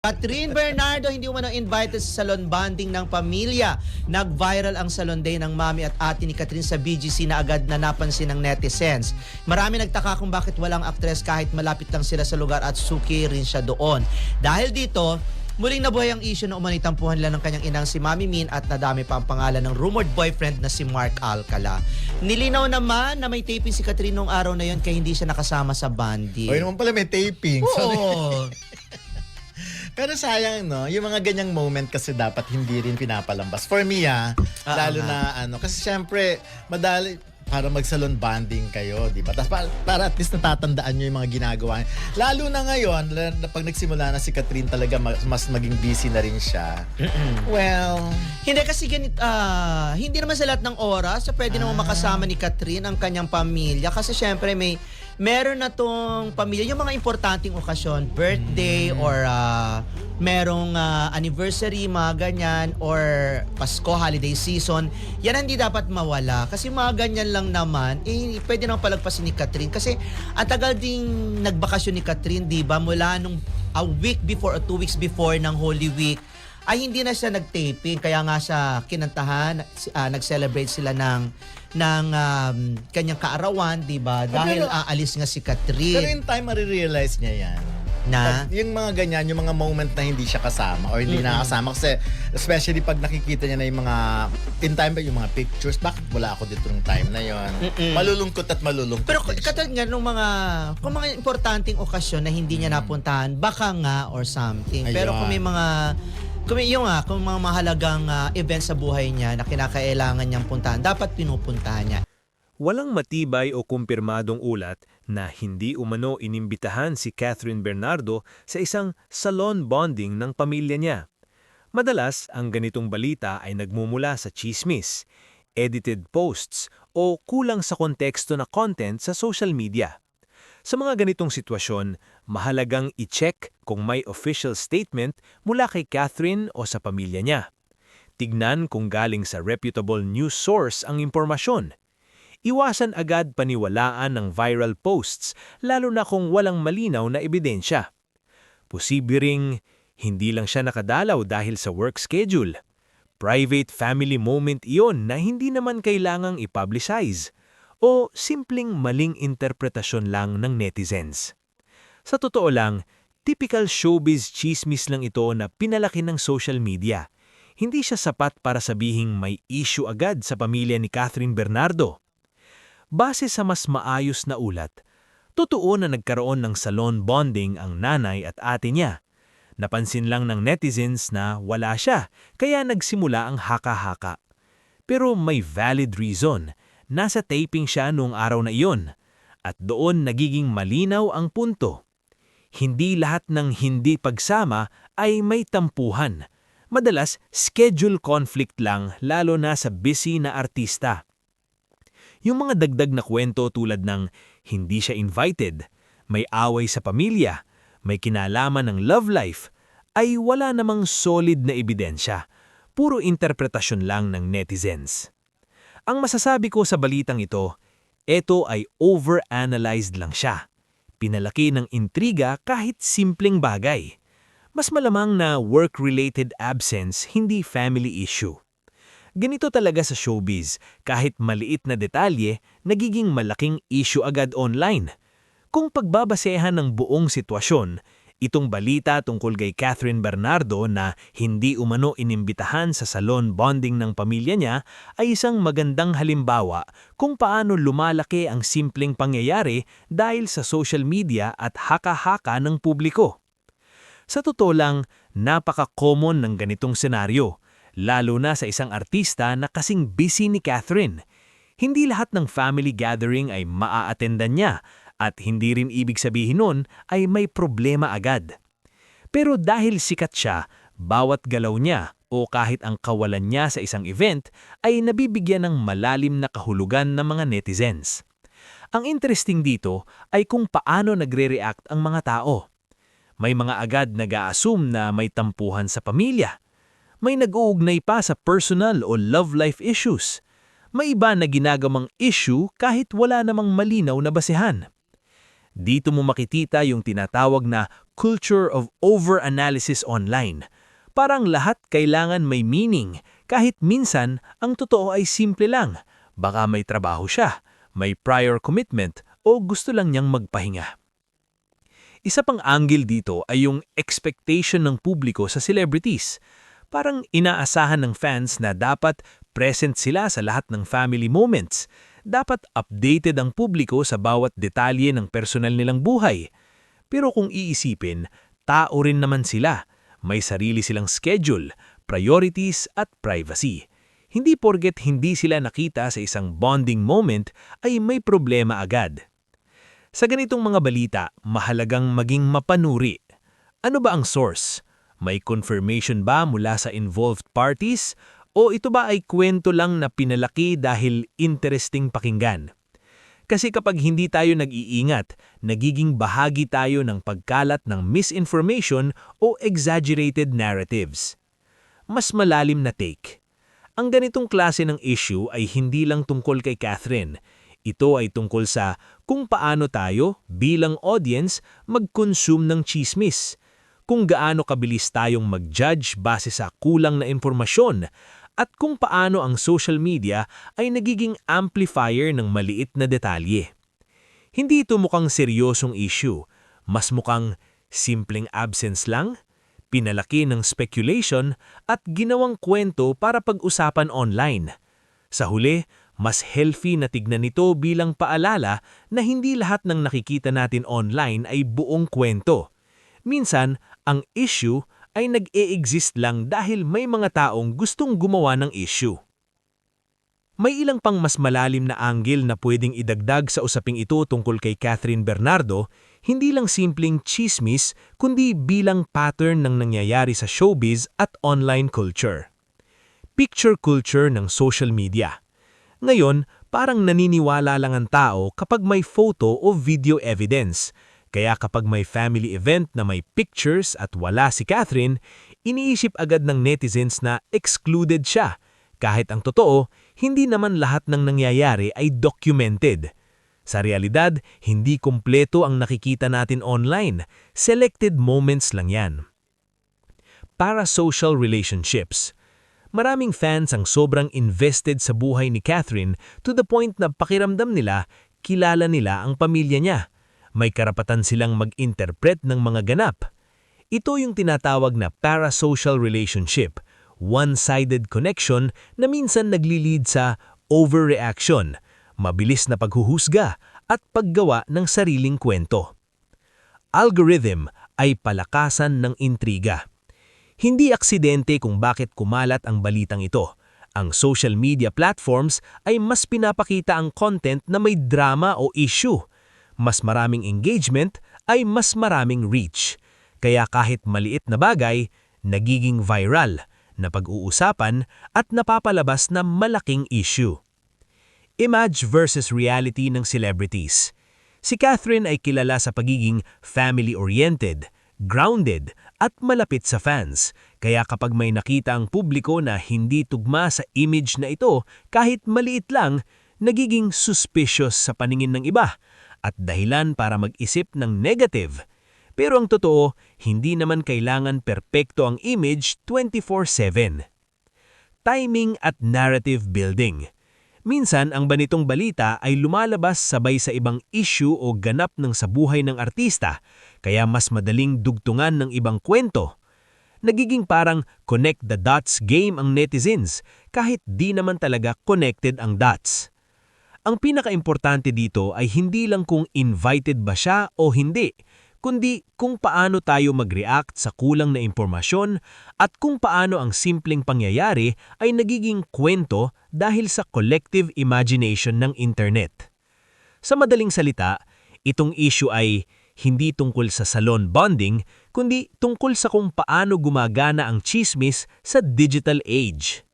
Catherine Bernardo hindi umano invited sa salon bonding ng pamilya. Nag-viral ang salon day ng mami at ate ni Catherine sa BGC na agad na napansin ng netizens. Marami nagtaka kung bakit walang aktres kahit malapit lang sila sa lugar at suki rin siya doon. Dahil dito, muling nabuhay ang issue na umanitampuhan nila ng kanyang inang si Mami Min at nadami pa ang pangalan ng rumored boyfriend na si Mark Alcala. Nilinaw naman na may taping si Catherine nung araw na yon kaya hindi siya nakasama sa bonding. O naman pala may taping. Oo. Pero sayang, no? Yung mga ganyang moment kasi dapat hindi rin pinapalambas. For me, lalo na kasi syempre, madali, para mag-salon bonding kayo, di ba? Tapos para at least natatandaan nyo yung mga ginagawa niya. Lalo na ngayon, pag nagsimula na si Catherine talaga, mas maging busy na rin siya. Well, Hindi kasi hindi naman sa lahat ng oras so pwede naman makasama ni Catherine ang kanyang pamilya kasi syempre meron na tong pamilya, yung mga importanteng okasyon, birthday or merong anniversary, mga ganyan, or Pasko, holiday season, yan hindi dapat mawala. Kasi mga ganyan lang naman, pwede nang palagpasin ni Catherine. Kasi ang tagal ding nagbakasyon ni Catherine, di ba? Mula nung a week before or 2 weeks before ng Holy Week, ay hindi na siya nag-taping. Kaya nga siya kinantahan, nag-celebrate sila ng kanyang kaarawan, di ba? Dahil aalis nga si Catherine. pero in time, marirealize niya yan. Na? Yung mga ganyan, yung mga moment na hindi siya kasama or hindi nakasama. Kasi especially pag nakikita niya na yung mga, in time ba yung mga pictures, bakit wala ako dito ng time na yon? Malulungkot at malulungkot. Pero din siya. katulad nga nung kung mga importanteng okasyon na hindi niya napuntahan, baka nga or something. Pero Ayun. kung mga mahalagang events sa buhay niya na kinakailangan niyang puntahan, dapat pinupuntahan niya. Walang matibay o kumpirmadong ulat na hindi umano inimbitahan si Catherine Bernardo sa isang salon bonding ng pamilya niya. Madalas, ang ganitong balita ay nagmumula sa chismis, edited posts o kulang sa konteksto na content sa social media. Sa mga ganitong sitwasyon, mahalagang i-check kung may official statement mula kay Catherine o sa pamilya niya. Tignan kung galing sa reputable news source ang impormasyon. Iwasan agad paniwalaan ng viral posts, lalo na kung walang malinaw na ebidensya. Posible ring hindi lang siya nakadalaw dahil sa work schedule. Private family moment iyon na hindi naman kailangang i-publicize. O simpleng maling interpretasyon lang ng netizens. Sa totoo lang, typical showbiz chismis lang ito na pinalaki ng social media. Hindi siya sapat para sabihing may issue agad sa pamilya ni Catherine Bernardo. Base sa mas maayos na ulat, totoo na nagkaroon ng salon bonding ang nanay at ate niya. Napansin lang ng netizens na wala siya, kaya nagsimula ang haka-haka. Pero may valid reason. Nasa taping siya noong araw na iyon, at doon nagiging malinaw ang punto. Hindi lahat ng hindi pagsama ay may tampuhan. Madalas, schedule conflict lang lalo na sa busy na artista. Yung mga dagdag na kwento tulad ng hindi siya invited, may away sa pamilya, may kinalaman ng love life, ay wala namang solid na ebidensya. Puro interpretasyon lang ng netizens. Ang masasabi ko sa balitang ito ay overanalyzed lang siya. Pinalaki ng intriga kahit simpleng bagay. Mas malamang na work-related absence, hindi family issue. Ganito talaga sa showbiz, kahit maliit na detalye, nagiging malaking issue agad online. Kung pagbabasehan ng buong sitwasyon, itong balita tungkol kay Catherine Bernardo na hindi umano inimbitahan sa salon bonding ng pamilya niya ay isang magandang halimbawa kung paano lumalaki ang simpleng pangyayari dahil sa social media at haka-haka ng publiko. Sa totoo lang, napaka-common ng ganitong senaryo, lalo na sa isang artista na kasing busy ni Catherine. Hindi lahat ng family gathering ay maa-attendan niya, at hindi rin ibig sabihin nun ay may problema agad. Pero dahil sikat siya, bawat galaw niya o kahit ang kawalan niya sa isang event ay nabibigyan ng malalim na kahulugan ng mga netizens. Ang interesting dito ay kung paano nagre-react ang mga tao. May mga agad nag-a-assume na may tampuhan sa pamilya. May nag-uugnay pa sa personal o love life issues. May iba na ginagamang issue kahit wala namang malinaw na basehan. Dito mo makikita yung tinatawag na culture of over-analysis online. Parang lahat kailangan may meaning, kahit minsan ang totoo ay simple lang. Baka may trabaho siya, may prior commitment, o gusto lang niyang magpahinga. Isa pang angle dito ay yung expectation ng publiko sa celebrities. Parang inaasahan ng fans na dapat present sila sa lahat ng family moments. Dapat updated ang publiko sa bawat detalye ng personal nilang buhay. Pero kung iisipin, tao rin naman sila. May sarili silang schedule, priorities at privacy. Hindi porket hindi sila nakita sa isang bonding moment ay may problema agad. Sa ganitong mga balita, mahalagang maging mapanuri. Ano ba ang source? May confirmation ba mula sa involved parties? O ito ba ay kwento lang na pinalaki dahil interesting pakinggan? Kasi kapag hindi tayo nag-iingat, nagiging bahagi tayo ng pagkalat ng misinformation o exaggerated narratives. Mas malalim na take. Ang ganitong klase ng issue ay hindi lang tungkol kay Catherine. Ito ay tungkol sa kung paano tayo, bilang audience, mag-consume ng chismis. Kung gaano kabilis tayong mag-judge base sa kulang na impormasyon, at kung paano ang social media ay nagiging amplifier ng maliit na detalye. Hindi ito mukhang seryosong issue, mas mukhang simpleng absence lang, pinalaki ng speculation at ginawang kwento para pag-usapan online. Sa huli, mas healthy na tignan ito bilang paalala na hindi lahat ng nakikita natin online ay buong kwento. Minsan, ang issue ay nag-e-exist lang dahil may mga taong gustong gumawa ng issue. May ilang pang mas malalim na angle na pwedeng idagdag sa usaping ito tungkol kay Catherine Bernardo, hindi lang simpleng chismis kundi bilang pattern ng nangyayari sa showbiz at online culture. Picture culture ng social media. Ngayon, parang naniniwala lang ang tao kapag may photo o video evidence. Kaya kapag may family event na may pictures at wala si Catherine, iniisip agad ng netizens na excluded siya. Kahit ang totoo, hindi naman lahat ng nangyayari ay documented. Sa realidad, hindi kumpleto ang nakikita natin online. Selected moments lang yan. Parasocial relationships. Maraming fans ang sobrang invested sa buhay ni Catherine to the point na pakiramdam nila, kilala nila ang pamilya niya. May karapatan silang mag-interpret ng mga ganap. Ito yung tinatawag na parasocial relationship, one-sided connection na minsan naglilid sa overreaction, mabilis na paghuhusga at paggawa ng sariling kwento. Algorithm ay palakasan ng intriga. Hindi aksidente kung bakit kumalat ang balitang ito. Ang social media platforms ay mas pinapakita ang content na may drama o issue. Mas maraming engagement ay mas maraming reach. Kaya kahit maliit na bagay, nagiging viral, napag-uusapan at napapalabas na malaking issue. Image versus reality ng celebrities. Si Catherine ay kilala sa pagiging family-oriented, grounded at malapit sa fans. Kaya kapag may nakita ang publiko na hindi tugma sa image na ito kahit maliit lang, nagiging suspicious sa paningin ng iba at dahilan para mag-isip ng negative. Pero ang totoo, hindi naman kailangan perpekto ang image 24/7. Timing at narrative building. Minsan, ang banitong balita ay lumalabas sabay sa ibang issue o ganap ng sa buhay ng artista, kaya mas madaling dugtungan ng ibang kwento. Nagiging parang connect the dots game ang netizens, kahit di naman talaga connected ang dots. Ang pinakaimportante dito ay hindi lang kung invited ba siya o hindi, kundi kung paano tayo mag-react sa kulang na impormasyon at kung paano ang simpleng pangyayari ay nagiging kwento dahil sa collective imagination ng internet. Sa madaling salita, itong issue ay hindi tungkol sa salon bonding, kundi tungkol sa kung paano gumagana ang chismis sa digital age.